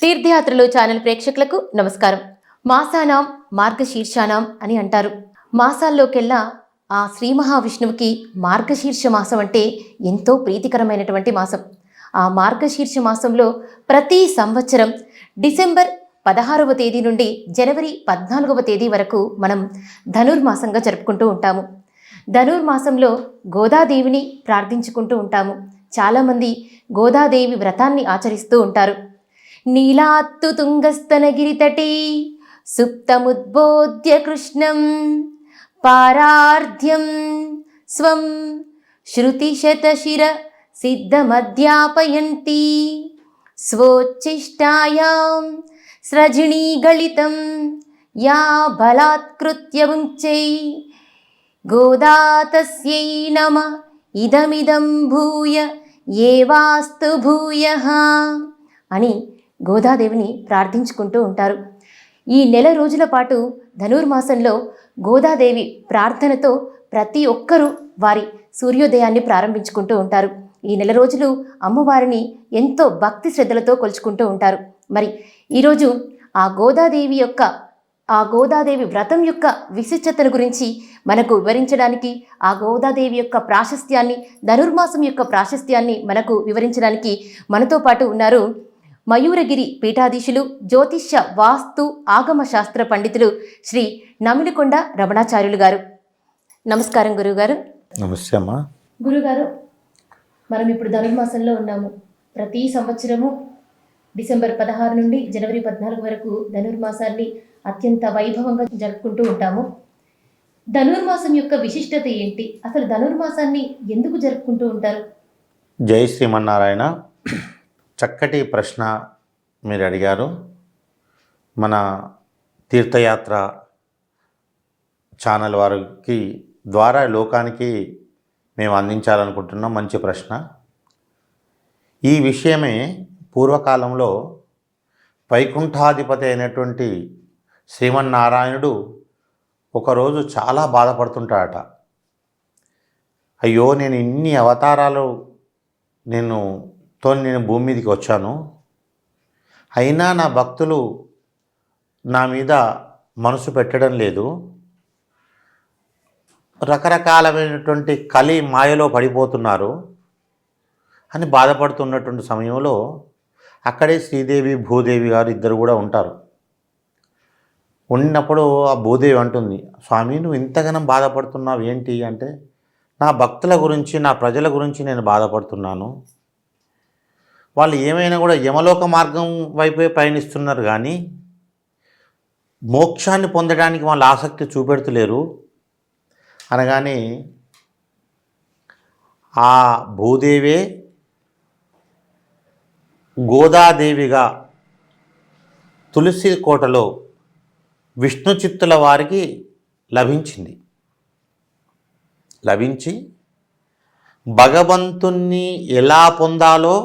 తీర్థయాత్రలు ఛానల్ ప్రేక్షకులకు నమస్కారం. మాసానాం మార్గశీర్షానాం అని అంటారు. మాసాల్లోకెల్లా ఆ శ్రీ మహావిష్ణువుకి మార్గశీర్ష మాసం అంటే ఎంతో ప్రీతికరమైనటువంటి మాసం. ఆ మార్గశీర్ష మాసంలో ప్రతి సంవత్సరం డిసెంబర్ 16వ తేదీ నుండి జనవరి 14వ తేదీ వరకు మనం ధనుర్మాసంగా జరుపుకుంటూ ఉంటాము. ధనుర్మాసంలో గోదాదేవిని ప్రార్థించుకుంటూ ఉంటాము. చాలామంది గోదాదేవి వ్రతాన్ని ఆచరిస్తూ ఉంటారు. నీలాత్తు తుంగస్తనగిరితటీ సుప్తముద్బోధ్య కృష్ణం పారార్ధ్యం స్వం శృతిశతశిర సిద్ధమధ్యాపయంతి స్వోచ్ఛిష్టాయాం స్రజిణీగళితం యా బలాత్కృత్య ముంచై గోదా తస్యై నమః ఇదమిదం భూయ ఏవాస్తు భూయః అని గోదాదేవిని ప్రార్థించుకుంటూ ఉంటారు. ఈ నెల రోజుల పాటు ధనుర్మాసంలో గోదాదేవి ప్రార్థనతో ప్రతి ఒక్కరూ వారి సూర్యోదయాన్ని ప్రారంభించుకుంటూ ఉంటారు. ఈ నెల రోజులు అమ్మవారిని ఎంతో భక్తి శ్రద్ధలతో కొలుచుకుంటూ ఉంటారు. మరి ఈరోజు ఆ గోదాదేవి వ్రతం యొక్క విశిష్టతను గురించి మనకు వివరించడానికి, ఆ గోదాదేవి యొక్క ప్రాశస్త్యాన్ని, ధనుర్మాసం యొక్క ప్రాశస్త్యాన్ని మనకు వివరించడానికి మనతో పాటు ఉన్నారు మయూరగిరి పీఠాధీశులు, జ్యోతిష్య వాస్తు ఆగమ శాస్త్ర పండితులు శ్రీ నమిలికొండ రమణాచార్యులు గారు. నమస్కారం గురువుగారు. నమస్తే అమ్మా. గురుగారు, మనం ఇప్పుడు ధనుర్మాసంలో ఉన్నాము. ప్రతి సంవత్సరము డిసెంబర్ 16 నుండి జనవరి 14 వరకు ధనుర్మాసాన్ని అత్యంత వైభవంగా జరుపుకుంటూ ఉంటాము. ధనుర్మాసం యొక్క విశిష్టత ఏంటి? అసలు ధనుర్మాసాన్ని ఎందుకు జరుపుకుంటూ ఉంటారు? జై శ్రీమన్నారాయణ. చక్కటి ప్రశ్న మీరు అడిగారు. మన తీర్థయాత్ర ఛానల్ వారికి ద్వారా లోకానికి మేము అందించాలనుకుంటున్నాం. మంచి ప్రశ్న. ఈ విషయమే పూర్వకాలంలో వైకుంఠాధిపతి అయినటువంటి శ్రీమన్నారాయణుడు ఒకరోజు చాలా బాధపడుతుంటాడట. అయ్యో, నేను ఇన్ని అవతారాలు నేను భూమి మీదకి వచ్చాను, అయినా నా భక్తులు నా మీద మనసు పెట్టడం లేదు, రకరకాలమైనటువంటి కలి మాయలో పడిపోతున్నారు అని బాధపడుతున్నటువంటి సమయంలో అక్కడే శ్రీదేవి భూదేవి గారు ఇద్దరు కూడా ఉంటారు. ఉన్నప్పుడు ఆ భూదేవి అంటుంది, స్వామి నువ్వు ఇంతగానం బాధపడుతున్నావు ఏంటి అంటే, నా భక్తుల గురించి, నా ప్రజల గురించి నేను బాధపడుతున్నాను. వాళ్ళు ఏమైనా కూడా యమలోక మార్గం వైపే పయనిస్తున్నారు, కానీ మోక్షాన్ని పొందడానికి వాళ్ళు ఆసక్తి చూపెడుతలేరు అనగానే ఆ భూదేవే గోదాదేవిగా తులసి కోటలో విష్ణు చిత్తుల వారికి లభించి భగవంతుణ్ణి ఎలా పొందాలో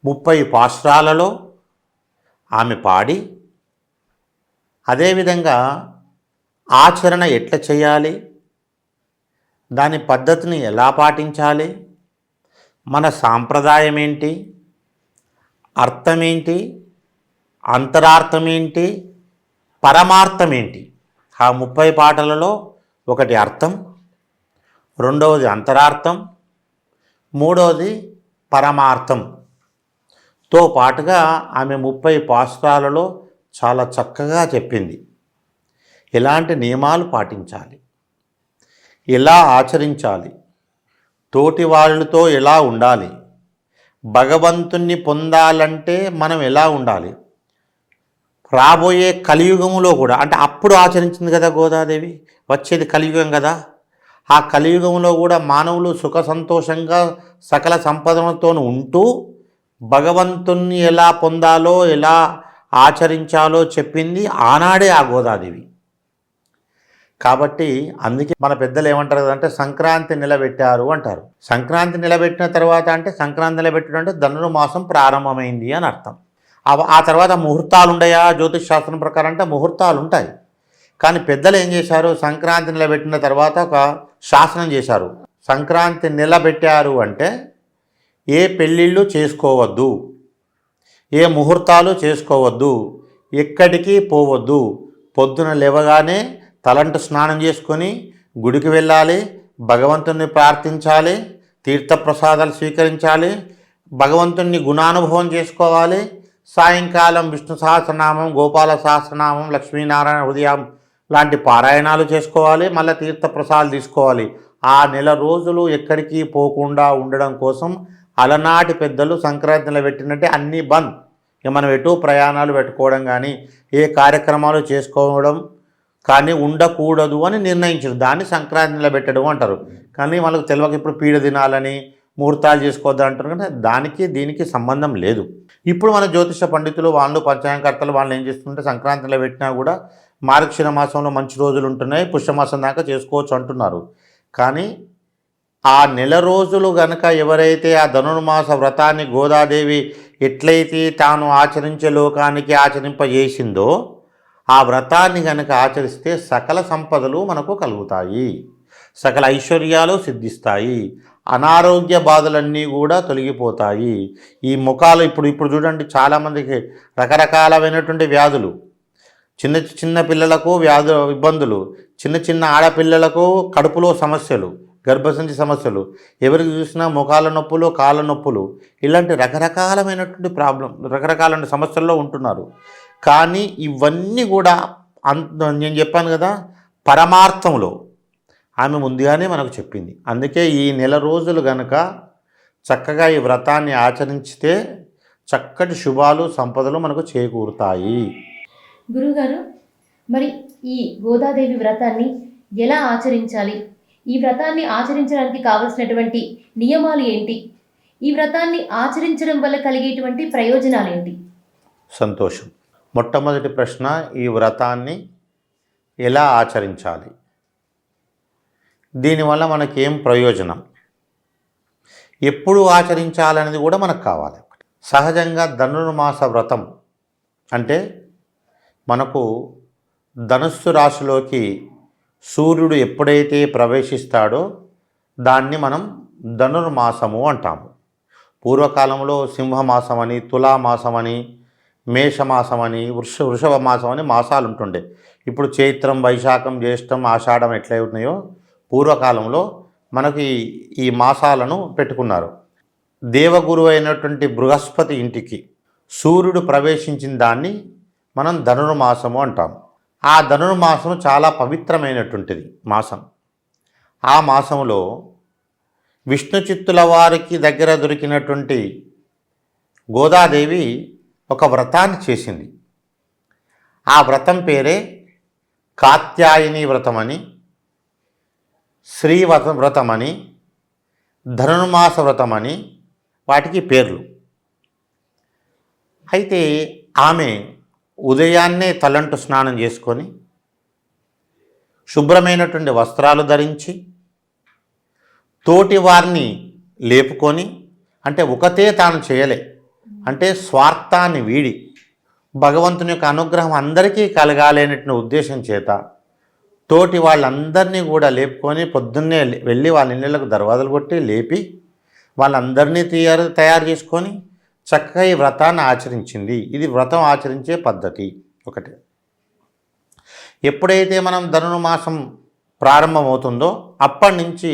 30 పాశ్రాలలో ఆమె పాడి, అదేవిధంగా ఆచరణ ఎట్లా చేయాలి, దాని పద్ధతిని ఎలా పాటించాలి, మన సాంప్రదాయం ఏంటి, అర్థమేంటి, అంతరార్థమేంటి, పరమార్థమేంటి, ఆ 30 పాటలలో ఒకటి అర్థం, రెండవది అంతరార్థం, మూడవది పరమార్థం తో పాటుగా ఆమె 30 పాశ్రాలలో చాలా చక్కగా చెప్పింది. ఎలాంటి నియమాలు పాటించాలి, ఎలా ఆచరించాలి, తోటి వాళ్ళతో ఎలా ఉండాలి, భగవంతుణ్ణి పొందాలంటే మనం ఎలా ఉండాలి, రాబోయే కలియుగంలో కూడా, అంటే అప్పుడు ఆచరించింది కదా గోదాదేవి, వచ్చేది కలియుగం కదా, ఆ కలియుగంలో కూడా మానవులు సుఖ సంతోషంగా సకల సంపదలతో ఉంటూ భగవంతుణ్ణి ఎలా పొందాలో, ఎలా ఆచరించాలో చెప్పింది ఆనాడే ఆ గోదాదేవి. కాబట్టి అందుకే మన పెద్దలు ఏమంటారు కదంటే, సంక్రాంతి నిలబెట్టారు అంటారు. సంక్రాంతి నిలబెట్టిన తర్వాత అంటే, సంక్రాంతి నిలబెట్టడం అంటే ధనుర్మాసం ప్రారంభమైంది అని అర్థం. ఆ తర్వాత ముహూర్తాలు ఉండయా? జ్యోతిష్ శాస్త్రం ప్రకారం అంటే ముహూర్తాలు ఉంటాయి. కానీ పెద్దలు ఏం చేశారు, సంక్రాంతి నిలబెట్టిన తర్వాత ఒక శాసనం చేశారు. సంక్రాంతి నిలబెట్టారు అంటే ఏ పెళ్ళిళ్ళు చేసుకోవద్దు, ఏ ముహూర్తాలు చేసుకోవద్దు, ఎక్కడికి పోవద్దు. పొద్దున లేవగానే తలంటు స్నానం చేసుకొని గుడికి వెళ్ళాలి, భగవంతుణ్ణి ప్రార్థించాలి, తీర్థప్రసాదాలు స్వీకరించాలి, భగవంతుణ్ణి గుణానుభవం చేసుకోవాలి. సాయంకాలం విష్ణు సహస్రనామం, గోపాల సహస్రనామం, లక్ష్మీనారాయణ హృదయం లాంటి పారాయణాలు చేసుకోవాలి. మళ్ళీ తీర్థప్రసాదాలు తీసుకోవాలి. ఆ నెల రోజులు ఎక్కడికి పోకుండా ఉండడం కోసం అలనాటి పెద్దలు సంక్రాంతి నిలబెట్టినట్టే అన్నీ బంద్. ఇక మనం ఎటు ప్రయాణాలు పెట్టుకోవడం కానీ ఏ కార్యక్రమాలు చేసుకోవడం కానీ ఉండకూడదు అని నిర్ణయించారు. దాన్ని సంక్రాంతి నిలబెట్టడం అంటారు. కానీ వాళ్ళకి తెలియక ఇప్పుడు పీడ దినాలని ముహూర్తాలు చేసుకోవద్దు అంటారు. కానీ దానికి దీనికి సంబంధం లేదు. ఇప్పుడు మన జ్యోతిష పండితులు వాళ్ళు పంచాంగకర్తలు వాళ్ళు ఏం చేస్తుంటే సంక్రాంతి నిలబెట్టినా కూడా మార్గశిర మాసంలో మంచి రోజులు ఉంటున్నాయి, పుష్యమాసం దాకా చేసుకోవచ్చు అంటున్నారు. కానీ ఆ నెల రోజులు గనక ఎవరైతే ఆ ధనుర్మాస వ్రతాన్ని గోదాదేవి ఎట్లయితే తాను ఆచరించే లోకానికి ఆచరింపజేసిందో ఆ వ్రతాన్ని గనక ఆచరిస్తే సకల సంపదలు మనకు కలుగుతాయి, సకల ఐశ్వర్యాలు సిద్ధిస్తాయి, అనారోగ్య బాధలన్నీ కూడా తొలగిపోతాయి. ఈ ముఖాలు ఇప్పుడు చూడండి, చాలామందికి రకరకాలమైనటువంటి వ్యాధులు, చిన్న చిన్న పిల్లలకు ఇబ్బందులు, చిన్న చిన్న ఆడపిల్లలకు కడుపులో సమస్యలు, గర్భసంచి సమస్యలు, ఎవరికి చూసినా ముఖాల నొప్పులు, కాళ్ళ నొప్పులు, ఇలాంటి రకరకాలమైనటువంటి రకరకాల సమస్యల్లో ఉంటున్నారు. కానీ ఇవన్నీ కూడా నేను చెప్పాను కదా, పరమార్థంలో ఆమె ముందుగానే మనకు చెప్పింది. అందుకే ఈ నెల రోజులు గనక చక్కగా ఈ వ్రతాన్ని ఆచరించితే చక్కటి శుభాలు సంపదలు మనకు చేకూరుతాయి. గురువుగారు, మరి ఈ గోదాదేవి వ్రతాన్ని ఎలా ఆచరించాలి? ఈ వ్రతాన్ని ఆచరించడానికి కావలసినటువంటి నియమాలు ఏంటి? ఈ వ్రతాన్ని ఆచరించడం వల్ల కలిగేటువంటి ప్రయోజనాలు ఏంటి? సంతోషం. మొట్టమొదటి ప్రశ్న, ఈ వ్రతాన్ని ఎలా ఆచరించాలి, దీనివల్ల మనకేం ప్రయోజనం, ఎప్పుడు ఆచరించాలనేది కూడా మనకు కావాలి. సహజంగా ధనుర్మాస వ్రతం అంటే మనకు ధనుస్సు రాశిలోకి సూర్యుడు ఎప్పుడైతే ప్రవేశిస్తాడో దాన్ని మనం ధనుర్మాసము అంటాము. పూర్వకాలంలో సింహమాసం అని, తులామాసం అని, మేషమాసం అని, వృషభ మాసం అని మాసాలు ఉంటుండే. ఇప్పుడు చైత్రం, వైశాఖం, జ్యేష్టం, ఆషాఢం ఎట్లా ఉన్నాయో పూర్వకాలంలో మనకి ఈ మాసాలను పెట్టుకున్నారు. దేవగురువు అయినటువంటి బృహస్పతి ఇంటికి సూర్యుడు ప్రవేశించిన దాన్ని మనం ధనుర్మాసము అంటాం. ఆ ధనుర్మాసం చాలా పవిత్రమైనటువంటిది మాసం. ఆ మాసంలో విష్ణు చిత్తుల వారికి దగ్గర దొరికినటువంటి గోదాదేవి ఒక వ్రతాన్ని చేసింది. ఆ వ్రతం పేరే కాత్యాయని వ్రతమని, వ్రతమని, ధనుర్మాస వ్రతమని వాటికి పేర్లు. అయితే ఆమె ఉదయాన్నే తలంటు స్నానం చేసుకొని శుభ్రమైనటువంటి వస్త్రాలు ధరించి తోటి వారిని లేపుకొని, అంటే ఒకతే తాను చేయలే, అంటే స్వార్థాన్ని వీడి భగవంతుని యొక్క అనుగ్రహం అందరికీ కలగాలనేటువంటి ఉద్దేశం చేత తోటి వాళ్ళందరినీ కూడా లేపుకొని పొద్దున్నే వెళ్ళి వాళ్ళ ఇళ్ళకు దర్వాజలు కొట్టి లేపి వాళ్ళందరినీ తయారు చేసుకొని చక్కగా ఈ వ్రతాన్ని ఆచరించింది. ఇది వ్రతం ఆచరించే పద్ధతి ఒకటి. ఎప్పుడైతే మనం ధనుర్మాసం ప్రారంభమవుతుందో అప్పటి నుంచి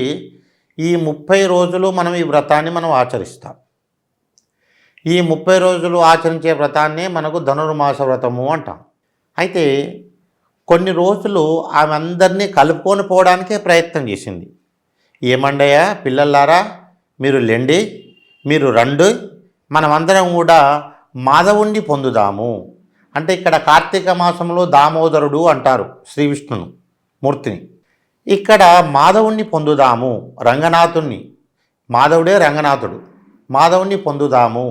ఈ 30 రోజులు మనం ఈ వ్రతాన్ని మనం ఆచరిస్తాం. ఈ 30 రోజులు ఆచరించే వ్రతాన్నే మనకు ధనుర్మాస వ్రతము అంటాం. అయితే కొన్ని రోజులు ఆమె అందరినీ కలుపుకొని పోవడానికే ప్రయత్నం చేసింది. ఏమండయ్యా పిల్లలారా, మీరు లెండి, మీరు రండి, మనమందరం కూడా మాధవుణ్ణి పొందుదాము. అంటే ఇక్కడ కార్తీక మాసంలో దామోదరుడు అంటారు శ్రీ విష్ణును మూర్తిని. ఇక్కడ మాధవుణ్ణి పొందుదాము, రంగనాథుణ్ణి, మాధవుడే రంగనాథుడు, మాధవుణ్ణి పొందుదాము,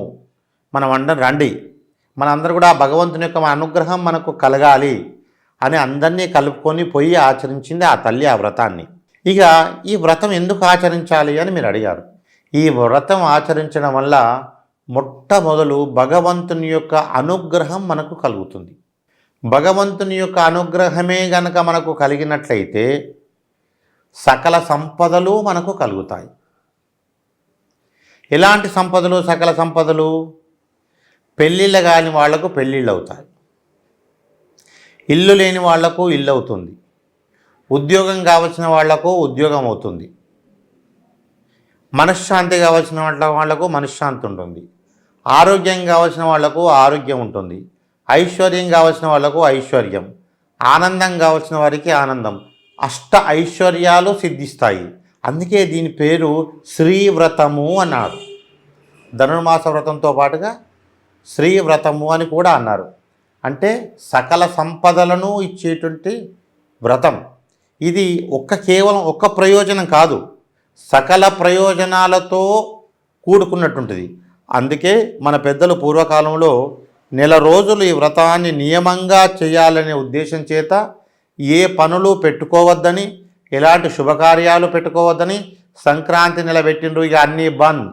మనం అందరం రండి, మనందరూ కూడా భగవంతుని యొక్క అనుగ్రహం మనకు కలగాలి అని అందరినీ కలుపుకొని పోయి ఆచరించింది ఆ తల్లి ఆ వ్రతాన్ని. ఇక ఈ వ్రతం ఎందుకు ఆచరించాలి అని మీరు అడిగారు. ఈ వ్రతం ఆచరించడం వల్ల మొట్టమొదలు భగవంతుని యొక్క అనుగ్రహం మనకు కలుగుతుంది. భగవంతుని యొక్క అనుగ్రహమే గనక మనకు కలిగినట్లయితే సకల సంపదలు మనకు కలుగుతాయి. ఎలాంటి సంపదలు? సకల సంపదలు పెళ్ళిళ్ళు కాని వాళ్లకు పెళ్ళిళ్ళు అవుతాయి, ఇల్లు లేని వాళ్లకు ఇల్లు అవుతుంది, ఉద్యోగం కావాల్సిన వాళ్లకు ఉద్యోగం అవుతుంది, మనశ్శాంతి కావాల్సిన వాళ్లకు మనశ్శాంతి ఉంటుంది, ఆరోగ్యం కావాల్సిన వాళ్లకు ఆరోగ్యం ఉంటుంది, ఐశ్వర్యం కావాల్సిన వాళ్లకు ఐశ్వర్యం, ఆనందం కావాల్సిన వారికి ఆనందం, అష్ట ఐశ్వర్యాలు సిద్ధిస్తాయి. అందుకే దీని పేరు శ్రీవ్రతము అన్నారు. ధనుర్మాస వ్రతంతో పాటుగా శ్రీవ్రతము అని కూడా అన్నారు. అంటే సకల సంపదలను ఇచ్చేటువంటి వ్రతం. ఇది కేవలం ఒక్క ప్రయోజనం కాదు, సకల ప్రయోజనాలతో కూడుకున్నటువంటిది. అందుకే మన పెద్దలు పూర్వకాలంలో నెల రోజులు ఈ వ్రతాన్ని నియమంగా చేయాలనే ఉద్దేశం చేత ఏ పనులు పెట్టుకోవద్దని, ఎలాంటి శుభకార్యాలు పెట్టుకోవద్దని సంక్రాంతి నిలబెట్టిండ్రు. ఇక అన్నీ బంద్,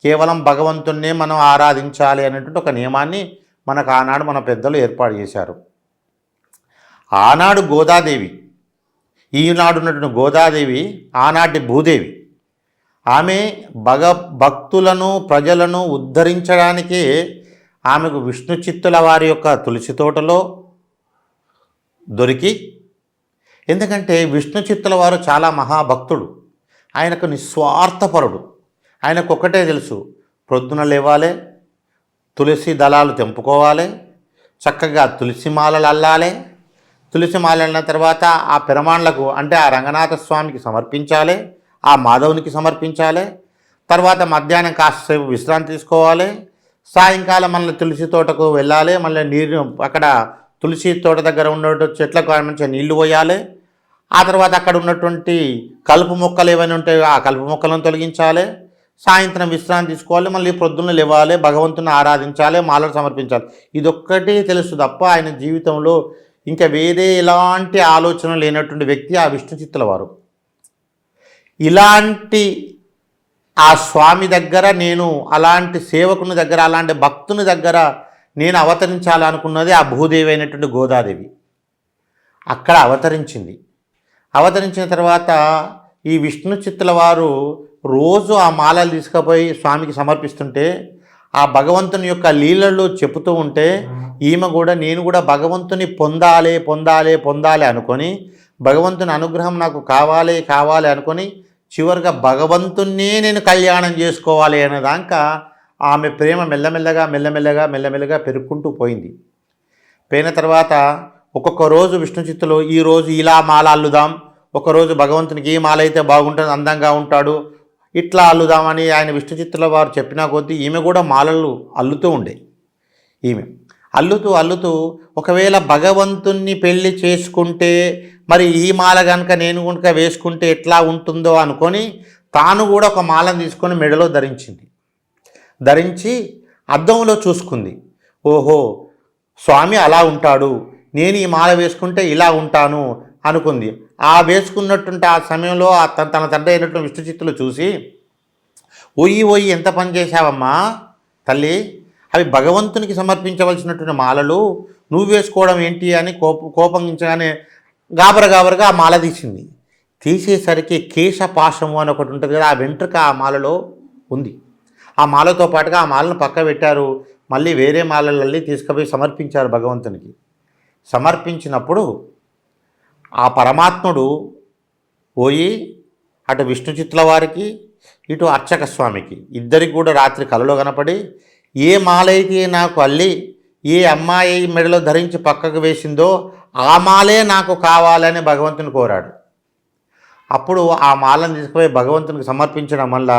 కేవలం భగవంతున్నే మనం ఆరాధించాలి అనేటువంటి ఒక నియమాన్ని మనకు ఆనాడు మన పెద్దలు ఏర్పాటు చేశారు. ఆనాడు గోదాదేవి, ఈనాడు ఉన్నటువంటి గోదాదేవి ఆనాటి భూదేవి. ఆమె భక్తులను ప్రజలను ఉద్ధరించడానికే ఆమెకు విష్ణు చిత్తుల వారి యొక్క తులసి తోటలో దొరికి, ఎందుకంటే విష్ణు చిత్తుల వారు చాలా మహాభక్తుడు, ఆయనకు నిస్వార్థపరుడు. ఆయనకు ఒక్కటే తెలుసు, ప్రొద్దున లేవాలి, తులసి దళాలు తెంపుకోవాలి, చక్కగా తులసి మాలలు అల్లాలి, తులసి మాల అల్లిన తర్వాత ఆ పిరమాన్లకు అంటే ఆ రంగనాథ స్వామికి సమర్పించాలి, ఆ మాధవునికి సమర్పించాలి, తర్వాత మధ్యాహ్నం కాసేపు విశ్రాంతి తీసుకోవాలి, సాయంకాలం మళ్ళీ తులసి తోటకు వెళ్ళాలి, మళ్ళీ నీరు అక్కడ తులసి తోట దగ్గర ఉన్న చెట్లకు మంచిగా నీళ్లు పోయాలి, ఆ తర్వాత అక్కడ ఉన్నటువంటి కలుపు మొక్కలు ఏమైనా ఉంటే ఆ కలుపు మొక్కలను తొలగించాలి, సాయంత్రం విశ్రాంతి తీసుకోవాలి, మళ్ళీ ప్రొద్దున లేవాలి, భగవంతుని ఆరాధించాలి, మాలలు సమర్పించాలి. ఇదొక్కటే తెలుసు తప్ప ఆయన జీవితంలో ఇంకా వేరే ఎలాంటి ఆలోచన లేనటువంటి వ్యక్తి ఆ విష్ణు చిత్తుల వారు. ఇలాంటి ఆ స్వామి దగ్గర నేను, అలాంటి సేవకుని దగ్గర, అలాంటి భక్తుని దగ్గర నేను అవతరించాలనుకున్నది ఆ భూదేవి అయినటువంటి గోదాదేవి. అక్కడ అవతరించింది. అవతరించిన తర్వాత ఈ విష్ణు చిత్తుల వారు రోజు ఆ మాలలు తీసుకుపోయి స్వామికి సమర్పిస్తుంటే, ఆ భగవంతుని యొక్క లీలలు చెబుతూ ఉంటే ఈమె కూడా నేను కూడా భగవంతుని పొందాలి పొందాలి పొందాలి అనుకొని, భగవంతుని అనుగ్రహం నాకు కావాలి కావాలి అనుకొని చివరిగా భగవంతున్నే నేను కళ్యాణం చేసుకోవాలి అనేదాకా ఆమె ప్రేమ మెల్లమెల్లగా మెల్లమెల్లగా మెల్లమెల్లగా పెరుక్కుంటూ పోయింది. పోయిన తర్వాత ఒక్కొక్క రోజు విష్ణు చిత్తులు ఈరోజు ఇలా మాల అల్లుదాం, ఒకరోజు భగవంతునికి ఏ మాల అయితే బాగుంటుంది, అందంగా ఉంటాడు, ఇట్లా అల్లుదామని ఆయన విష్ణు చిత్తుల వారు చెప్పినా కొద్దీ ఈమె కూడా మాలలు అల్లుతూ ఉండే. ఈమె అల్లుతూ అల్లుతూ ఒకవేళ భగవంతుణ్ణి పెళ్లి చేసుకుంటే మరి ఈ మాల కనుక నేను కనుక వేసుకుంటే ఎట్లా ఉంటుందో అనుకొని తాను కూడా ఒక మాలను తీసుకొని మెడలో ధరించింది. ధరించి అద్దంలో చూసుకుంది. ఓహో, స్వామి అలా ఉంటాడు, నేను ఈ మాల వేసుకుంటే ఇలా ఉంటాను అనుకుంది. ఆ వేసుకున్నటువంటి ఆ సమయంలో తన తండ్రి అయినటువంటి విష్ణు చిత్తులు చూసి, ఓయి ఎంత పని చేశావమ్మా తల్లి, అవి భగవంతునికి సమర్పించవలసినటువంటి మాలలు నువ్వు వేసుకోవడం ఏంటి అని కోపంగానే గాబరగా ఆ మాల తీసింది. తీసేసరికి కేశపాశము అని ఒకటి ఉంటుంది కదా, ఆ వెంట్రుక ఆ మాలలో ఉంది. ఆ మాలతో పాటుగా ఆ మాలను పక్క పెట్టారు. మళ్ళీ వేరే మాలలల్లి తీసుకుపోయి సమర్పించారు భగవంతునికి. సమర్పించినప్పుడు ఆ పరమాత్ముడు పోయి అటు విష్ణు చిత్తుల వారికి ఇటు అర్చక స్వామికి ఇద్దరికి కూడా రాత్రి కలలో కనపడి, ఏ మాలైతే నాకు అల్లి ఏ అమ్మాయి మెడలో ధరించి పక్కకు వేసిందో ఆ మాలే నాకు కావాలని భగవంతుని కోరాడు. అప్పుడు ఆ మాలను తీసుకుపోయి భగవంతునికి సమర్పించడం వల్ల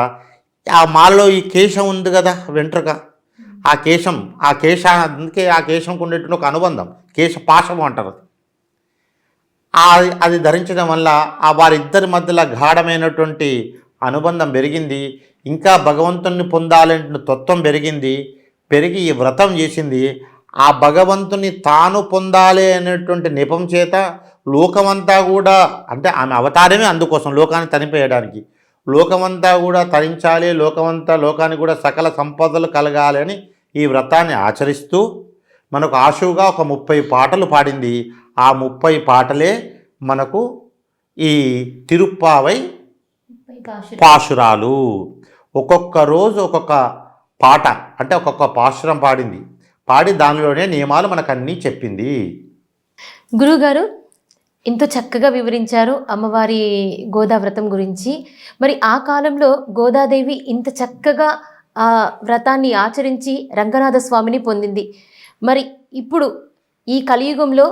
ఆ మాలలో ఈ కేశం ఉంది కదా, వెంట్రుక, ఆ కేశం అందుకే ఆ కేశంకు ఉండేటువంటి ఒక అనుబంధం కేశపాశము అంటారు. అది ధరించడం వల్ల ఆ వారిద్దరి మధ్యలో గాఢమైనటువంటి అనుబంధం పెరిగింది. ఇంకా భగవంతుని పొందాలంటే తత్వం పెరిగి ఈ వ్రతం చేసింది. ఆ భగవంతుని తాను పొందాలి అనేటువంటి నెపం చేత లోకమంతా కూడా, అంటే ఆమె అవతారమే అందుకోసం, లోకాన్ని తనిపేయడానికి, లోకమంతా కూడా తరించాలి, లోకానికి కూడా సకల సంపదలు కలగాలి అని ఈ వ్రతాన్ని ఆచరిస్తూ మనకు ఆశువుగా ఒక 30 పాటలు పాడింది. ఆ 30 పాటలే మనకు ఈ తిరుప్పావై పాశురాలు. ఒక్కొక్క రోజు ఒక్కొక్క పాట, అంటే ఒక్కొక్క పాశురం పాడింది. పాడి దానిలోనే నియమాలు మనకు అన్నీ చెప్పింది. గురువుగారు ఇంత చక్కగా వివరించారు అమ్మవారి గోదా వ్రతం గురించి. మరి ఆ కాలంలో గోదాదేవి ఇంత చక్కగా ఆ వ్రతాన్ని ఆచరించి రంగనాథ స్వామిని పొందింది. మరి ఇప్పుడు ఈ కలియుగంలో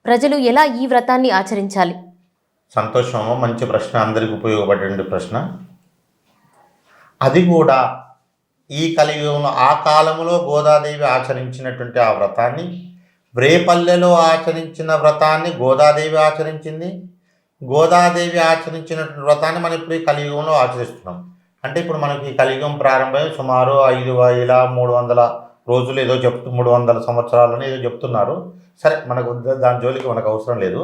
ప్రజలు ఎలా ఈ వ్రతాన్ని ఆచరించాలి? సంతోషము, మంచి ప్రశ్న, అందరికి ఉపయోగపడే ప్రశ్న. అది కూడా ఈ కలియుగంలో ఆ కాలంలో గోదాదేవి ఆచరించినటువంటి ఆ వ్రతాన్ని, రేపల్లెలో ఆచరించిన వ్రతాన్ని గోదాదేవి ఆచరించింది. గోదాదేవి ఆచరించినటువంటి వ్రతాన్ని మనం ఇప్పుడు ఈ కలియుగంలో ఆచరిస్తున్నాం. అంటే ఇప్పుడు మనకి ఈ కలియుగం ప్రారంభమై సుమారు 5300 రోజులు ఏదో 300 సంవత్సరాలని ఏదో చెప్తున్నారు. సరే, మనకు దాని జోలికి మనకు అవసరం లేదు.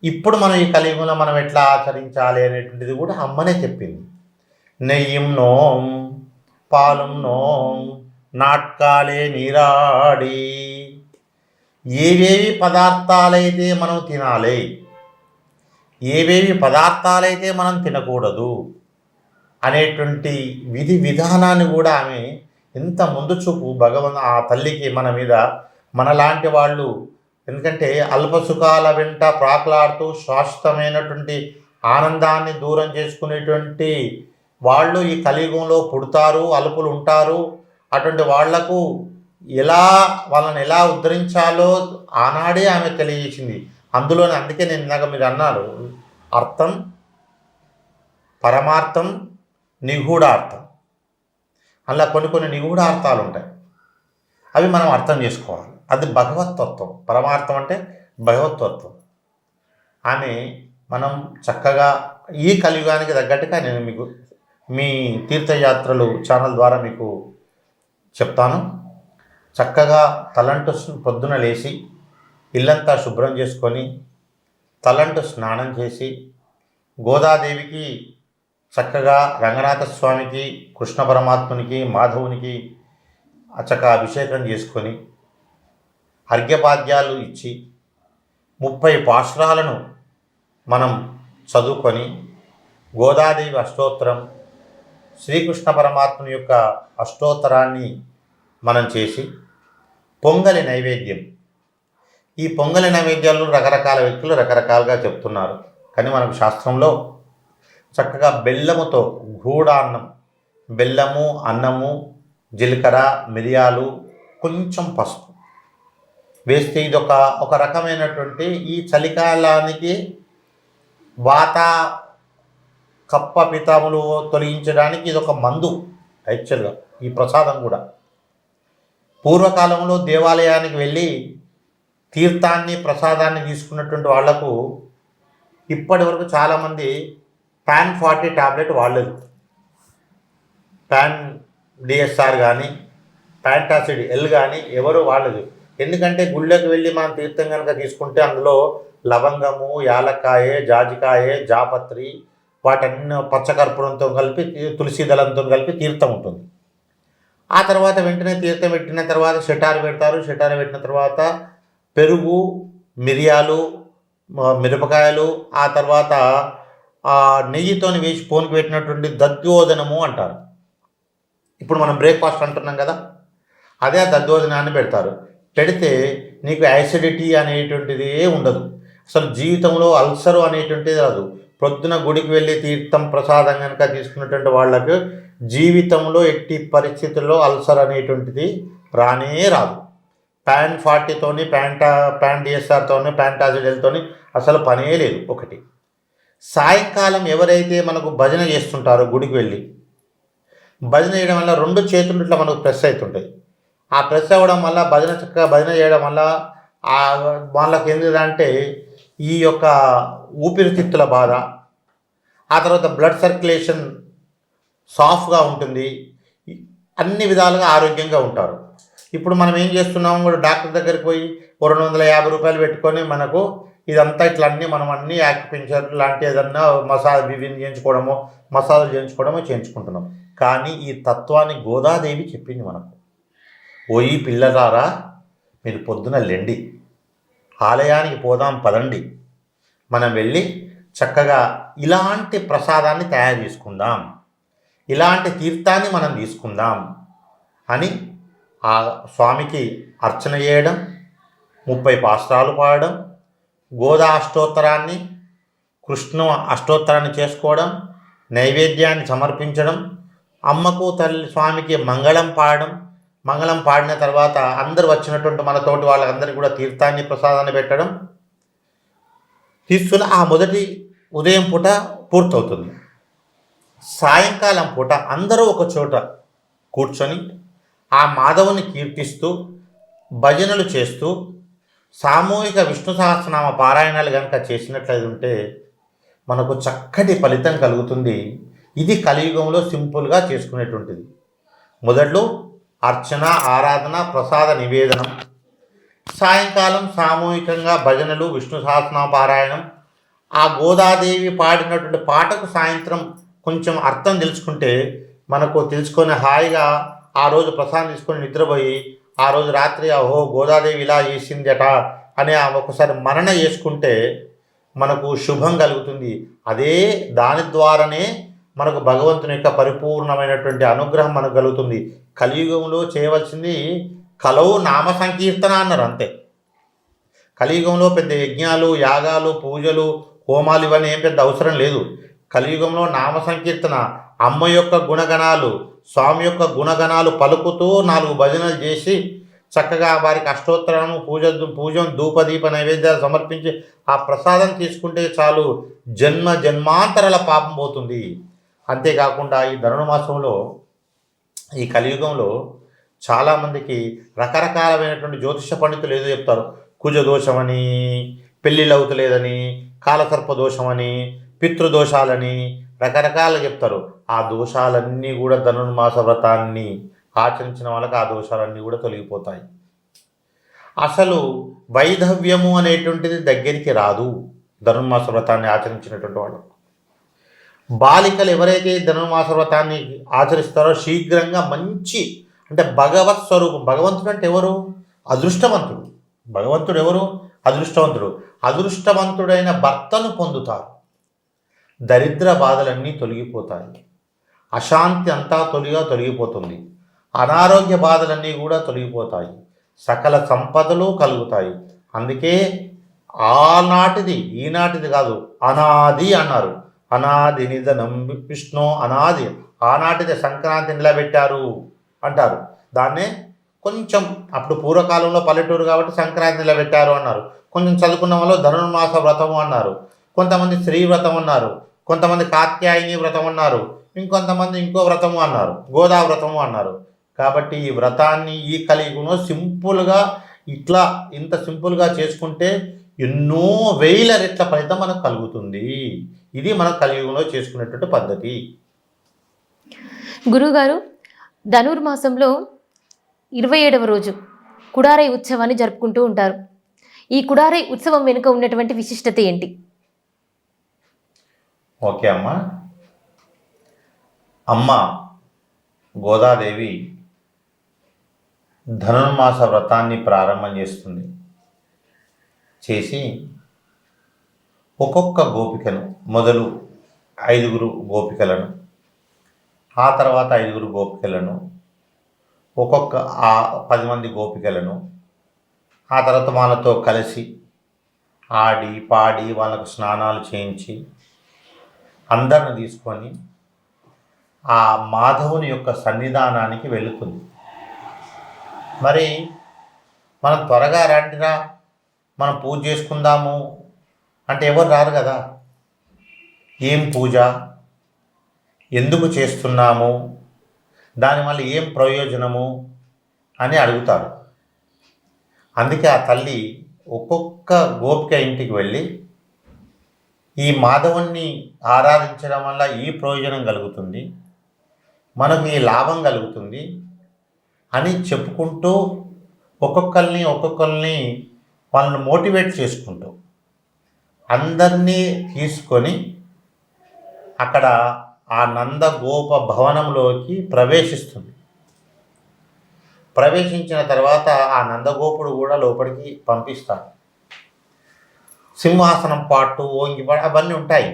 ఇప్పుడు మనం ఈ కలియుగంలో మనం ఎట్లా ఆచరించాలి అనేటువంటిది కూడా అమ్మనే చెప్పింది. నెయ్యం నోం పాలం నోం నాట్కాలే నీరాడి, ఏవేవి పదార్థాలైతే మనం తినాలి, ఏవేవి పదార్థాలైతే మనం తినకూడదు అనేటువంటి విధి విధానాన్ని కూడా ఆమె ఎంత ముందు చూపు ఆ తల్లికి మన మీద, మనలాంటి వాళ్ళు, ఎందుకంటే అల్పసుఖాల వెంట ప్రాకులాడుతూ శాశ్వతమైనటువంటి ఆనందాన్ని దూరం చేసుకునేటువంటి వాళ్ళు ఈ కలియుగంలో పుడతారు, అల్పులు ఉంటారు. అటువంటి వాళ్లకు వాళ్ళని ఎలా ఉద్ధరించాలో ఆనాడే ఆమె తెలియజేసింది. అందుకే నేను ఇందాక మీరు అన్నారు, అర్థం, పరమార్థం, నిగూఢార్థం. అలా కొన్ని నిగూఢార్థాలు ఉంటాయి, అవి మనం అర్థం చేసుకోవాలి. అది భగవతత్వం. పరమార్థం అంటే భగవతత్వం. ఆమె మనం చక్కగా ఈ కలియుగానికి తగ్గట్టుగా నేను మీకు మీ తీర్థయాత్రలు ఛానల్ ద్వారా మీకు చెప్తాను. చక్కగా తలంటు పొద్దున లేచి ఇల్లంతా శుభ్రం చేసుకొని తలంటు స్నానం చేసి గోదాదేవికి చక్కగా రంగనాథ స్వామికి, కృష్ణ పరమాత్మునికి, మాధవునికి చక్కగా అభిషేకం చేసుకొని అర్ఘ్యపాద్యాలు ఇచ్చి 30 పాశురాలను మనం చదువుకొని గోదాదేవి అష్టోత్తరం, శ్రీకృష్ణ పరమాత్ముని యొక్క అష్టోత్తరాన్ని మనం చేసి పొంగలి నైవేద్యం. ఈ పొంగలి నైవేద్యాలు రకరకాల వ్యక్తులు రకరకాలుగా చెప్తున్నారు. కానీ మనకు శాస్త్రంలో చక్కగా బెల్లముతో గూడాన్నం, బెల్లము, అన్నము, జీలకర్ర, మిరియాలు, కొంచెం పసుపు వేస్తే ఇది ఒక రకమైనటువంటి ఈ చలికాలానికి వాత కప్ప పితాములు తొలగించడానికి ఇది ఒక మందు. యాక్చువల్గా ఈ ప్రసాదం కూడా పూర్వకాలంలో దేవాలయానికి వెళ్ళి తీర్థాన్ని, ప్రసాదాన్ని తీసుకున్నటువంటి వాళ్లకు ఇప్పటి వరకు చాలామంది PAN 40 టాబ్లెట్ వాడలేదు. PAN DSR కానీ ప్యాంటాసిడ్ ఎల్ కానీ ఎవరు వాడలేదు. ఎందుకంటే గుళ్ళకి వెళ్ళి మనం తీర్థం కనుక తీసుకుంటే అందులో లవంగము, యాలక్కాయ, జాజికాయ, జాపత్రి, వాటన్ని పచ్చకర్పూరంతో కలిపి, తులసి దళంతో కలిపి తీర్థం ఉంటుంది. ఆ తర్వాత వెంటనే తీర్థం పెట్టిన తర్వాత షటారు పెడతారు. షటారు పెట్టిన తర్వాత పెరుగు, మిరియాలు, మిరపకాయలు, ఆ తర్వాత నెయ్యితో వేసి పోనికి పెట్టినటువంటి దద్యోదనము అంటారు. ఇప్పుడు మనం బ్రేక్ఫాస్ట్ అంటున్నాం కదా, అదే దద్యోదనాన్ని పెడతారు. పెడితే నీకు యాసిడిటీ అనేటువంటిది ఉండదు. అసలు జీవితంలో అల్సరు అనేటువంటిది రాదు. ప్రొద్దున గుడికి వెళ్ళి తీర్థం ప్రసాదం కనుక తీసుకున్నటువంటి వాళ్ళకు జీవితంలో ఎట్టి పరిస్థితుల్లో అల్సర్ అనేటువంటిది రానే రాదు. PAN 40తోని, PAN DSRతోని, ప్యాంటాసిడల్తోని అసలు పనే లేదు. ఒకటి, సాయంకాలం ఎవరైతే మనకు భజన చేస్తుంటారో గుడికి వెళ్ళి భజన చేయడం వల్ల 2 చేతులు ఇట్లా మనకు ప్రెస్ అవుతుంటాయి. ఆ ప్రెస్ అవ్వడం వల్ల చక్కగా భజన చేయడం వల్ల వాళ్ళకి ఏంటంటే ఈ యొక్క ఊపిరితిత్తుల బాధ, ఆ తర్వాత బ్లడ్ సర్క్యులేషన్ సాఫ్ట్గా ఉంటుంది. అన్ని విధాలుగా ఆరోగ్యంగా ఉంటారు. ఇప్పుడు మనం ఏం చేస్తున్నాము, కూడా డాక్టర్ దగ్గరికి పోయి 250 రూపాయలు పెట్టుకొని మనకు ఇదంతా ఇట్లా మనం అన్నీ యాక్యుపెంచర్ లాంటి ఏదన్నా మసాజ్ చేయించుకోవడమో, మసాజులు చేయించుకుంటున్నాం. కానీ ఈ తత్వాన్ని గోదాదేవి చెప్పింది మనకు. ఓయి పిల్లలారా, మీరు పొద్దున లెండి, ఆలయానికి పోదాం పదండి, మనం వెళ్ళి చక్కగా ఇలాంటి ప్రసాదాన్ని తయారు చేసుకుందాం, ఇలాంటి తీర్థాన్ని మనం తీసుకుందాం అని ఆ స్వామికి అర్చన చేయడం, 30 పాసురాలు పాడడం, గోదా అష్టోత్తరాన్ని, కృష్ణ అష్టోత్తరాన్ని చేసుకోవడం, నైవేద్యాన్ని సమర్పించడం, అమ్మకు తల్లి స్వామికి మంగళం పాడడం, మంగళం పాడిన తర్వాత అందరు వచ్చినటువంటి మన తోటి వాళ్ళందరికీ కూడా తీర్థాన్ని ప్రసాదాన్ని పెట్టడం, తీసుకుని ఆ మొదటి ఉదయం పూట పూర్తవుతుంది. సాయంకాలం పూట అందరూ ఒక చోట కూర్చొని ఆ మాధవుని కీర్తిస్తూ భజనలు చేస్తూ సామూహిక విష్ణు సహస్రనామ పారాయణాలు కనుక చేసినట్లయితే ఉంటే మనకు చక్కటి ఫలితం కలుగుతుంది. ఇది కలియుగంలో సింపుల్గా చేసుకునేటువంటిది. మొదట్లో అర్చన, ఆరాధన, ప్రసాద నివేదనం, సాయంకాలం సామూహికంగా భజనలు, విష్ణు సహస్రనామ పారాయణం. ఆ గోదాదేవి పాడినటువంటి పాటకు సాయంత్రం కొంచెం అర్థం తెలుసుకుంటే మనకు తెలుసుకొని హాయిగా ఆ రోజు ప్రసాదం తీసుకొని నిద్రపోయి ఆ రోజు రాత్రి ఓహో గోదాదేవి ఇలా చేసిందట అని ఒకసారి మనన చేసుకుంటే మనకు శుభం కలుగుతుంది. అదే దాని ద్వారానే మనకు భగవంతుని యొక్క పరిపూర్ణమైనటువంటి అనుగ్రహం మనకు కలుగుతుంది. కలియుగంలో చేయవలసింది కలవు నామ సంకీర్తన అన్నారు, అంతే. కలియుగంలో పెద్ద యజ్ఞాలు, యాగాలు, పూజలు, హోమాలు ఇవన్నీ ఏం పెద్ద అవసరం లేదు. కలియుగంలో నామ సంకీర్తన, అమ్మ యొక్క గుణగణాలు, స్వామి యొక్క గుణగణాలు పలుకుతూ 4 భజనలు చేసి చక్కగా వారికి అష్టోత్తరము, పూజ ధూపదీప నైవేద్యాలు సమర్పించి ఆ ప్రసాదం తీసుకుంటే చాలు, జన్మ జన్మాంతరాల పాపం పోతుంది. అంతేకాకుండా ఈ ధనుర్మాసంలో, ఈ కలియుగంలో చాలామందికి రకరకాలమైనటువంటి జ్యోతిష పండితులు ఏదో చెప్తారు. కుజ దోషమని, పెళ్ళిళ్ళు అవుతలేదని, కాలసర్ప దోషమని, పితృదోషాలని రకరకాలు చెప్తారు. ఆ దోషాలన్నీ కూడా ధనుర్మాస వ్రతాన్ని ఆచరించిన వాళ్ళకి ఆ దోషాలన్నీ కూడా తొలగిపోతాయి. అసలు వైధవ్యము అనేటువంటిది దగ్గరికి రాదు ధనుర్మాస వ్రతాన్ని ఆచరించినటువంటి వాళ్ళు. బాలికలు ఎవరైతే ధనుర్మాస వ్రతాన్ని ఆచరిస్తారో శీఘ్రంగా మంచి, అంటే భగవత్ స్వరూపం, భగవంతుడు అంటే ఎవరు? అదృష్టవంతుడు. భగవంతుడు ఎవరు? అదృష్టవంతుడు. అదృష్టవంతుడైన భర్తను పొందుతారు. దరిద్ర బాధలన్నీ తొలగిపోతాయి. అశాంతి అంతా తొలగిపోతుంది. అనారోగ్య బాధలన్నీ కూడా తొలగిపోతాయి. సకల సంపదలు కలుగుతాయి. అందుకే ఆనాటిది ఈనాటిది కాదు, అనాది అన్నారు. అనాది నిధనం విష్ణు, అనాది, ఆనాటిది సంక్రాంతి నిలబెట్టారు అంటారు. దాన్నే కొంచెం అప్పుడు పూర్వకాలంలో పల్లెటూరు కాబట్టి సంక్రాంతి నిలబెట్టారు అన్నారు. కొంచెం చదువుకున్న వాళ్ళు ధనుర్మాస వ్రతము అన్నారు. కొంతమంది శ్రీ వ్రతం అన్నారు. కొంతమంది కాత్యాయని వ్రతం అన్నారు. ఇంకొంతమంది ఇంకో వ్రతము అన్నారు, గోదా వ్రతము అన్నారు. కాబట్టి ఈ వ్రతాన్ని ఈ కలియుగంలో సింపుల్గా ఇంత సింపుల్గా చేసుకుంటే ఎన్నో వేల రెట్ల ఫలితం మనకు కలుగుతుంది. ఇది మన కలియుగంలో చేసుకునేటువంటి పద్ధతి. గురువుగారు, ధనుర్మాసంలో 27వ రోజు కుడారై ఉత్సవాన్ని జరుపుకుంటూ ఉంటారు. ఈ కుడారై ఉత్సవం వెనుక ఉన్నటువంటి విశిష్టత ఏంటి? ఓకే అమ్మ గోదాదేవి ధనుర్మాస వ్రతాన్ని ప్రారంభం చేస్తుంది. చేసి ఒక్కొక్క గోపికను, మొదలు 5 గోపికలను, ఆ తర్వాత 5 గోపికలను, ఒక్కొక్క 10 మంది గోపికలను, ఆ తర్వాత వాళ్ళతో కలిసి ఆడి పాడి వాళ్ళకు స్నానాలు చేయించి అందరిని తీసుకొని ఆ మాధవుని యొక్క సన్నిధానానికి వెళుతుంది. మరి మనం త్వరగా రండిరా, మనం పూజ చేసుకుందాము అంటే ఎవరు రారు కదా. ఏం పూజ, ఎందుకు చేస్తున్నాము, దానివల్ల ఏం ప్రయోజనము అని అడుగుతారు. అందుకే ఆ తల్లి ఒక్కొక్క గోపిక ఇంటికి వెళ్ళి ఈ మాధవుణ్ణి ఆరాధించడం వల్ల ఈ ప్రయోజనం కలుగుతుంది, మనకు ఈ లాభం కలుగుతుంది అని చెప్పుకుంటూ ఒక్కొక్కరిని వాళ్ళని మోటివేట్ చేసుకుంటూ అందరినీ తీసుకొని అక్కడ ఆ నందగోప భవనంలోకి ప్రవేశిస్తుంది. ప్రవేశించిన తర్వాత ఆ నందగోపుడు కూడా లోపలికి పంపిస్తాడు. సింహాసనం పాటు ఓంగిపాటు అవన్నీ ఉంటాయి.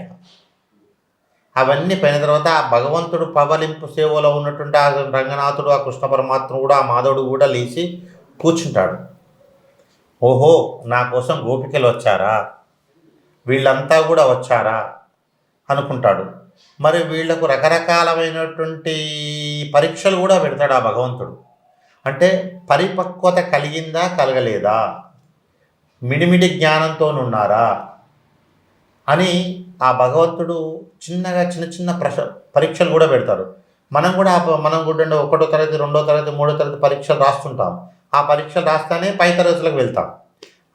అవన్నీ పోయిన తర్వాత ఆ భగవంతుడు పవలింపు సేవలో ఉన్నటువంటి ఆ రంగనాథుడు, ఆ కృష్ణ పరమాత్ముడు కూడా, ఆ మాధవుడు కూడా లేచి కూర్చుంటాడు. ఓహో, నా కోసం గోపికలు వచ్చారా, వీళ్ళంతా కూడా వచ్చారా అనుకుంటాడు. మరి వీళ్లకు రకరకాలమైనటువంటి పరీక్షలు కూడా పెడతాడు ఆ భగవంతుడు. అంటే పరిపక్వత కలిగిందా కలగలేదా, మిడిమిడి జ్ఞానంతోనున్నారా అని ఆ భగవంతుడు చిన్నగా చిన్న చిన్న పరీక్షలు కూడా పెడతారు. మనం కూడా ఒకటో తరగతి, రెండో తరగతి, మూడో తరగతి పరీక్షలు రాస్తుంటాం. ఆ పరీక్షలు రాస్తానే పై తరగతులకు వెళ్తాం.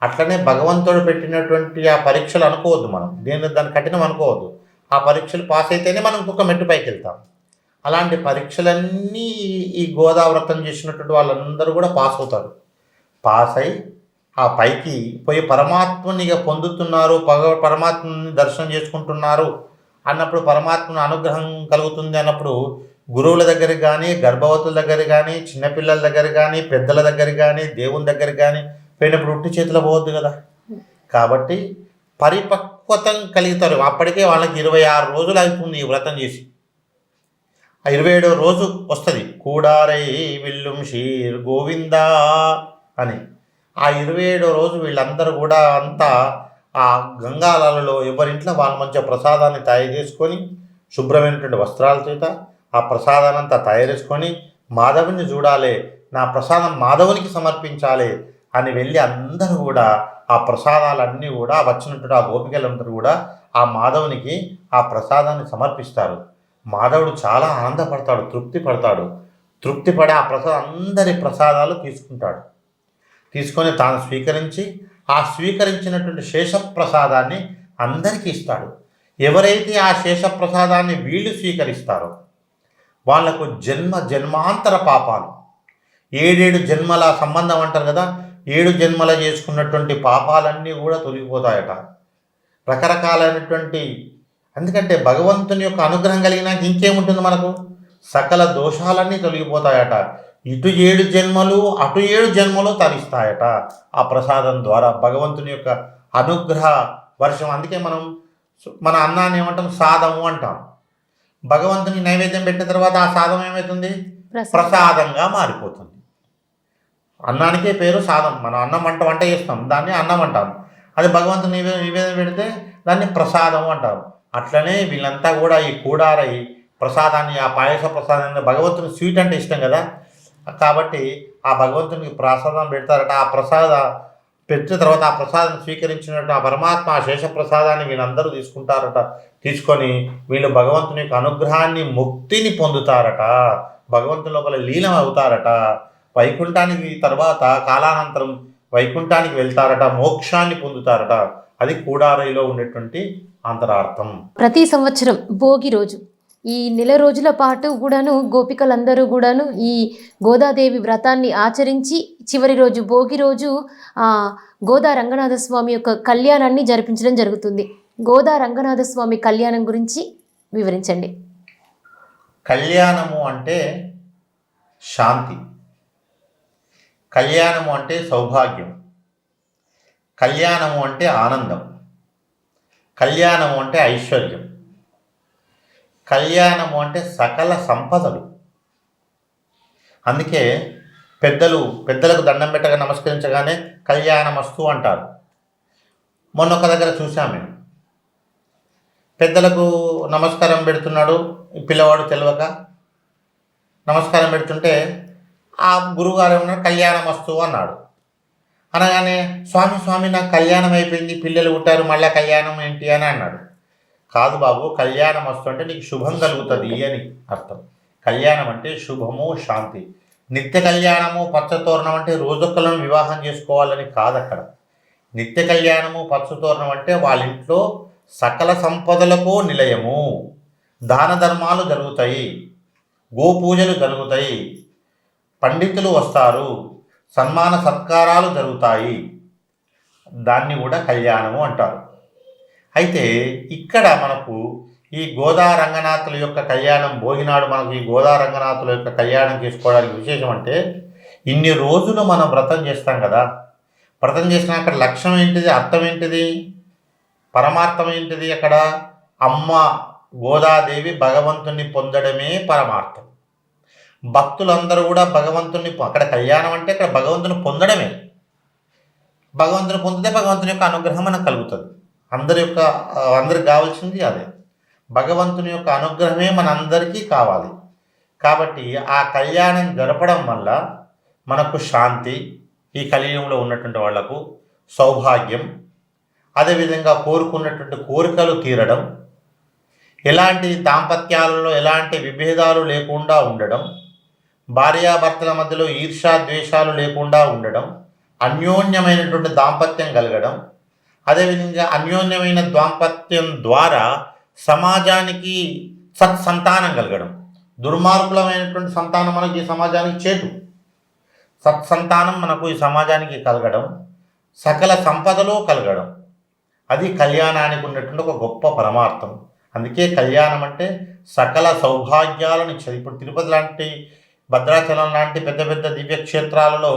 అట్లనే భగవంతుడు పెట్టినటువంటి ఆ పరీక్షలు అనుకోవద్దు, మనం దాన్ని కఠినం అనుకోవద్దు. ఆ పరీక్షలు పాస్ అయితేనే మనం ఇంకొక మెట్టు పైకి వెళ్తాం. అలాంటి పరీక్షలన్నీ ఈ గోదావ్రతం చేసినటువంటి వాళ్ళందరూ కూడా పాస్ అవుతారు. పాస్ అయి ఆ పైకి పోయి పరమాత్మనిగా పొందుతున్నారు, పరమాత్మని దర్శనం చేసుకుంటున్నారు అన్నప్పుడు, పరమాత్మను అనుగ్రహం కలుగుతుంది అన్నప్పుడు గురువుల దగ్గరికి కానీ, గర్భవతుల దగ్గర కానీ, చిన్నపిల్లల దగ్గర కానీ, పెద్దల దగ్గర కానీ, దేవుని దగ్గర కానీ పోయినప్పుడు ఉట్టి చేతిలో పోవద్దు కదా. కాబట్టి పరిపక్వత కలుగుతారు. అప్పటికే వాళ్ళకి 26 రోజులు అవుతుంది ఈ వ్రతం చేసి. ఆ 27వ రోజు వస్తుంది, కూడారై విల్లుం షీర్ గోవిందా అని. ఆ 27వ రోజు వీళ్ళందరూ కూడా అంతా ఆ గంగాలలో ఎవరింట్లో వాళ్ళ మధ్య ప్రసాదాన్ని తయారు చేసుకొని, శుభ్రమైనటువంటి వస్త్రాల చేత ఆ ప్రసాదాన్ని అంతా తయారు చేసుకొని, మాధవుని చూడాలి, నా ప్రసాదం మాధవునికి సమర్పించాలి అని వెళ్ళి అందరూ కూడా ఆ ప్రసాదాలన్నీ కూడా వచ్చినటువంటి ఆ గోపికలందరూ కూడా ఆ మాధవునికి ఆ ప్రసాదాన్ని సమర్పిస్తారు. మాధవుడు చాలా ఆనందపడతాడు, తృప్తి పడతాడు. తృప్తిపడి ఆ అందరి ప్రసాదాలు తీసుకుంటాడు. తీసుకొని తాను స్వీకరించి ఆ స్వీకరించినటువంటి శేషప్రసాదాన్ని అందరికీ ఇస్తాడు. ఎవరైతే ఆ శేషప్రసాదాన్ని వీళ్ళు స్వీకరిస్తారో వాళ్లకు జన్మాంతర పాపాలు, 7 జన్మల సంబంధం అంటారు కదా, 7 జన్మల చేసుకున్నటువంటి పాపాలన్నీ కూడా తొలగిపోతాయట. రకరకాలైనటువంటి, ఎందుకంటే భగవంతుని యొక్క అనుగ్రహం కలిగినాక ఇంకేముంటుంది మనకు, సకల దోషాలన్నీ తొలగిపోతాయట. ఇటు 7 జన్మలు అటు 7 జన్మలు తరిస్తాయట ఆ ప్రసాదం ద్వారా, భగవంతుని యొక్క అనుగ్రహ వర్షం. అందుకే మన అన్నాన్ని ఏమంటాం, సాదము అంటాం. భగవంతుని నైవేద్యం పెట్టిన తర్వాత ఆ సాదం ఏమవుతుంది, ప్రసాదంగా మారిపోతుంది. అన్నానికే పేరు సాదం. మనం అన్నం వంట చేస్తాం, దాన్ని అన్నం అంటాం. అది భగవంతుని నివేదన పెడితే దాన్ని ప్రసాదం అంటాం. అట్లనే వీళ్ళంతా కూడా ఈ కూడారై ప్రసాదాన్ని, ఆ పాయస ప్రసాదాన్ని, భగవంతుని స్వీట్ అంటే ఇష్టం కదా, కాబట్టి ఆ భగవంతునికి ప్రసాదం పెడతారట. ఆ పెట్టిన తర్వాత ఆ ప్రసాదం స్వీకరించినట్టు ఆ పరమాత్మ ఆ శేష ప్రసాదాన్ని వీళ్ళందరూ తీసుకుంటారట. తీసుకొని వీళ్ళు భగవంతుని యొక్క అనుగ్రహాన్ని, ముక్తిని పొందుతారట. భగవంతుని లోపల లీనం అవుతారట. వైకుంఠానికి తర్వాత కాలానంతరం వైకుంఠానికి వెళ్తారట, మోక్షాన్ని పొందుతారట. అది కూడారైలో ఉండేటువంటి అంతరార్థం. ప్రతి సంవత్సరం భోగి రోజు ఈ నెల రోజుల పాటు కూడాను గోపికలందరూ కూడాను ఈ గోదాదేవి వ్రతాన్ని ఆచరించి చివరి రోజు భోగి రోజు గోదా రంగనాథ స్వామి యొక్క కళ్యాణాన్ని జరిపించడం జరుగుతుంది. గోదా రంగనాథ స్వామి కళ్యాణం గురించి వివరించండి. కళ్యాణము అంటే శాంతి, కళ్యాణము అంటే సౌభాగ్యం, కళ్యాణము అంటే ఆనందం, కళ్యాణము అంటే ఐశ్వర్యం, కళ్యాణము అంటే సకల సంపదలు. అందుకే పెద్దలకు దండం పెట్టగా నమస్కరించగానే కళ్యాణమస్తు అంటారు. మొన్న ఒక దగ్గర చూసాం మేము, పెద్దలకు నమస్కారం పెడుతున్నాడు పిల్లవాడు తెలియక, నమస్కారం పెడుతుంటే ఆ గురువుగారు ఏమన్నాడు, కళ్యాణమస్తు అన్నాడు. అనగానే స్వామి నాకు కళ్యాణం అయిపోయింది, పిల్లలు పుట్టారు, మళ్ళీ కళ్యాణం ఏంటి అని అన్నాడు. కాదు బాబు, కళ్యాణం వస్తు అంటే నీకు శుభం కలుగుతుంది అని అర్థం. కళ్యాణం అంటే శుభము, శాంతి. నిత్య కళ్యాణము, పచ్చతోరణం అంటే రోజొక్కలను వివాహం చేసుకోవాలని కాదు అక్కడ. నిత్య కళ్యాణము, పచ్చతోరణం అంటే వాళ్ళ ఇంట్లో సకల సంపదలకు నిలయము, దాన ధర్మాలు జరుగుతాయి, గోపూజలు జరుగుతాయి, పండితులు వస్తారు, సన్మాన సత్కారాలు జరుగుతాయి. దాన్ని కూడా కళ్యాణము అంటారు. అయితే ఇక్కడ మనకు ఈ గోదా రంగనాథుల యొక్క కళ్యాణం, భోగినాడు మనకు ఈ గోదా రంగనాథుల యొక్క కళ్యాణం చేసుకోవడానికి విశేషం అంటే, ఇన్ని రోజులు మనం వ్రతం చేస్తాం కదా, వ్రతం చేసిన అక్కడ లక్ష్యం ఏంటిది, అర్థం ఏంటిది, పరమార్థం ఏంటిది, అక్కడ అమ్మ గోదాదేవి భగవంతుణ్ణి పొందడమే పరమార్థం. భక్తులందరూ కూడా భగవంతుణ్ణి అక్కడ కళ్యాణం అంటే అక్కడ భగవంతుని పొందడమే. భగవంతుని పొందితే భగవంతుని యొక్క అనుగ్రహం మనకు కలుగుతుంది. అందరికి కావాల్సింది అదే. భగవంతుని యొక్క అనుగ్రహమే మనందరికీ కావాలి. కాబట్టి ఆ కళ్యాణం జరపడం వల్ల మనకు శాంతి, ఈ కలియుగంలో ఉన్నటువంటి వాళ్లకు సౌభాగ్యం, అదేవిధంగా కోరుకున్నటువంటి కోరికలు తీరడం, ఎలాంటి దాంపత్యాలలో ఎలాంటి విభేదాలు లేకుండా ఉండడం, భార్యాభర్తల మధ్యలో ఈర్ష్యా ద్వేషాలు లేకుండా ఉండడం, అన్యోన్యమైనటువంటి దాంపత్యం కలగడం, అదేవిధంగా అన్యోన్యమైన దాంపత్యం ద్వారా సమాజానికి సత్సంతానం కలగడం. దుర్మార్గులమైనటువంటి సంతానం మనకి ఈ సమాజానికి చేటు. సత్సంతానం మనకు ఈ సమాజానికి కలగడం, సకల సంపదలు కలగడం, అది కళ్యాణానికి ఉన్నటువంటి ఒక గొప్ప పరమార్థం. అందుకే కళ్యాణం అంటే సకల సౌభాగ్యాలను ఇచ్చేది. ఇప్పుడు తిరుపతి లాంటి, భద్రాచలం లాంటి పెద్ద పెద్ద దివ్యక్షేత్రాలలో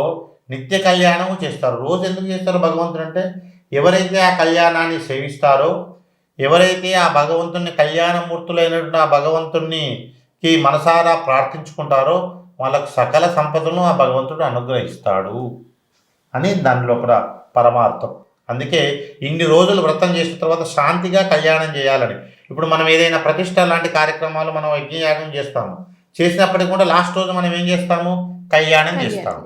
నిత్య కళ్యాణము చేస్తారు. రోజు ఎందుకు చేస్తారు భగవంతుడు అంటే, ఎవరైతే ఆ కళ్యాణాన్ని సేవిస్తారో, ఎవరైతే ఆ భగవంతుని కళ్యాణమూర్తులైనటువంటి ఆ భగవంతునికి మనసారా ప్రార్థించుకుంటారో వాళ్ళకు సకల సంపదలను ఆ భగవంతుడు అనుగ్రహిస్తాడు అని దానిలో ఒక పరమార్థం. అందుకే ఇన్ని రోజులు వ్రతం చేసిన తర్వాత శాంతిగా కళ్యాణం చేయాలని. ఇప్పుడు మనం ఏదైనా ప్రతిష్ట లాంటి కార్యక్రమాలు మనం యజ్ఞయాగం చేస్తాము, చేసినప్పటికీ కూడా లాస్ట్ రోజు మనం ఏం చేస్తాము, కళ్యాణం చేస్తాము.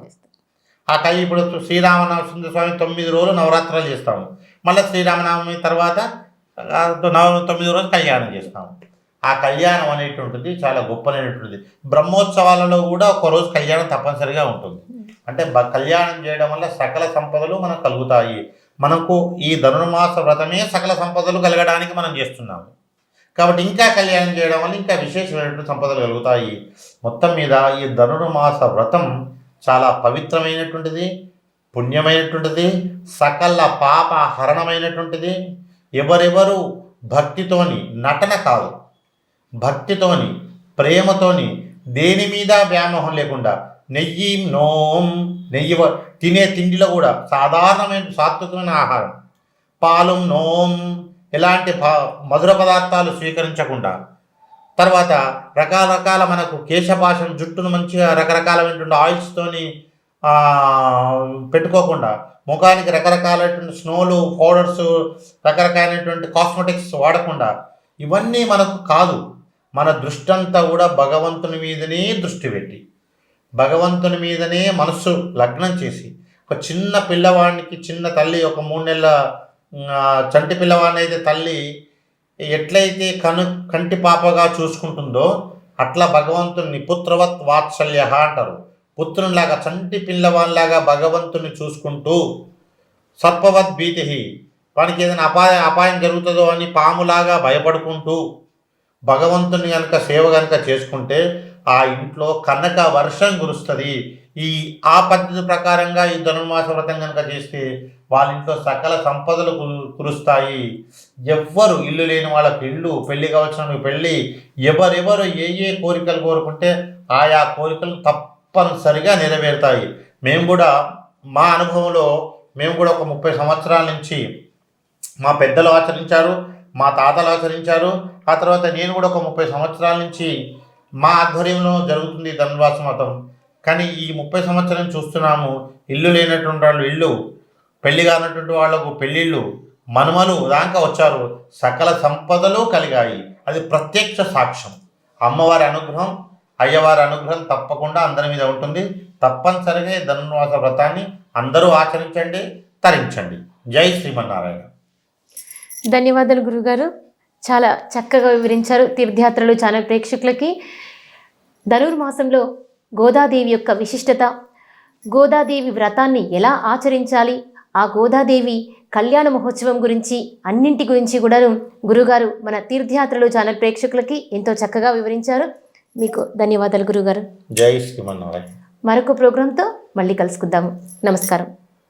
ఇప్పుడు శ్రీరామనవమి స్వామి 9 రోజులు నవరాత్రులు చేస్తాము, మళ్ళీ శ్రీరామనవమి తర్వాత 9 రోజు కళ్యాణం చేస్తాము. ఆ కళ్యాణం అనేటువంటిది చాలా గొప్పనైనటువంటిది. బ్రహ్మోత్సవాలలో కూడా ఒకరోజు కళ్యాణం తప్పనిసరిగా ఉంటుంది. అంటే కళ్యాణం చేయడం వల్ల సకల సంపదలు మనకు కలుగుతాయి. మనకు ఈ ధనుర్మాస వ్రతమే సకల సంపదలు కలగడానికి మనం చేస్తున్నాము. కాబట్టి ఇంకా కళ్యాణం చేయడం వల్ల ఇంకా విశేషమైనటువంటి సంపదలు కలుగుతాయి. మొత్తం మీద ఈ ధనుర్మాస వ్రతం చాలా పవిత్రమైనటువంటిది, పుణ్యమైనటువంటిది, సకల పాప హరణమైనటువంటిది. ఎవరెవరు భక్తితోని, నటన కాదు, భక్తితోని, ప్రేమతోని, దేని మీద వ్యామోహం లేకుండా, నెయ్యి తినే తిండిలో కూడా సాధారణమైన సాత్వికమైన ఆహారం, పాలు నోం ఎలాంటి మధుర పదార్థాలు స్వీకరించకుండా, తర్వాత రకరకాల మనకు కేశపాశం, జుట్టును మంచిగా రకరకాలమైనటువంటి ఆయిల్స్తోని పెట్టుకోకుండా, ముఖానికి రకరకాలైనటువంటి స్నోలు, పౌడర్స్, రకరకాలైనటువంటి కాస్మెటిక్స్ వాడకుండా, ఇవన్నీ మనకు కాదు. మన దృష్టి అంతా కూడా భగవంతుని మీదనే దృష్టి పెట్టి, భగవంతుని మీదనే మనస్సు లగ్నం చేసి, ఒక చిన్న పిల్లవాడికి చిన్న తల్లి, ఒక 3 నెలల చంటి పిల్లవాడిని అయితే తల్లి ఎట్లయితే కంటి పాపగా చూసుకుంటుందో, అట్లా భగవంతుని పుత్రవత్ వాత్సల్య అంటారు. పుత్రునిలాగా, చంటి పిల్లవాడిలాగా భగవంతుని చూసుకుంటూ, సర్పవత్ భీతి, వానికి ఏదైనా అపాయం జరుగుతుందో అని పాములాగా భయపడుకుంటూ భగవంతుని కనుక సేవ కనుక చేసుకుంటే ఆ ఇంట్లో కనక వర్షం కురుస్తుంది. ఆ పద్ధతి ప్రకారంగా ఈ ధనుర్మాస వ్రతం కనుక చేస్తే వాళ్ళ ఇంట్లో సకల సంపదలు కురుస్తాయి. ఎవ్వరు ఇల్లు లేని వాళ్ళకి ఇల్లు, పెళ్లి కావాల్సిన పెళ్ళి, ఎవరెవరు ఏ కోరికలు కోరుకుంటే ఆయా కోరికలు తప్పనిసరిగా నెరవేరుతాయి. మేము కూడా మా అనుభవంలో ఒక 30 సంవత్సరాల నుంచి మా పెద్దలు ఆచరించారు, మా తాతలు ఆచరించారు. ఆ తర్వాత నేను కూడా ఒక 30 సంవత్సరాల నుంచి మా ఆధ్వర్యంలో జరుగుతుంది ధనుర్మాస వ్రతం. కానీ ఈ 30 సంవత్సరం చూస్తున్నాము, ఇల్లు లేనటువంటి వాళ్ళు ఇల్లు, పెళ్లి కానటువంటి వాళ్లకు పెళ్ళిళ్ళు, మనుమలు దాకా వచ్చారు, సకల సంపదలు కలిగాయి. అది ప్రత్యక్ష సాక్ష్యం. అమ్మవారి అనుగ్రహం, అయ్యవారి అనుగ్రహం తప్పకుండా అందరి మీద ఉంటుంది. తప్పనిసరిగా ధనుర్మాస వ్రతాన్ని అందరూ ఆచరించండి, తరించండి. జై శ్రీమన్నారాయణ. ధన్యవాదాలు గురుగారు, చాలా చక్కగా వివరించారు తీర్థయాత్రలు ఛానల్ ప్రేక్షకులకి. ధనుర్మాసంలో గోదాదేవి యొక్క విశిష్టత, గోదాదేవి వ్రతాన్ని ఎలా ఆచరించాలి, ఆ గోదాదేవి కళ్యాణ మహోత్సవం గురించి, అన్నింటి గురించి కూడా గురుగారు మన తీర్థయాత్రలు ఛానల్ ప్రేక్షకులకి ఎంతో చక్కగా వివరించారు. మీకు ధన్యవాదాలు గురుగారు. జై శ్రీమన్నారాయణ. మరొక ప్రోగ్రాంతో మళ్ళీ కలుసుకుందాము. నమస్కారం.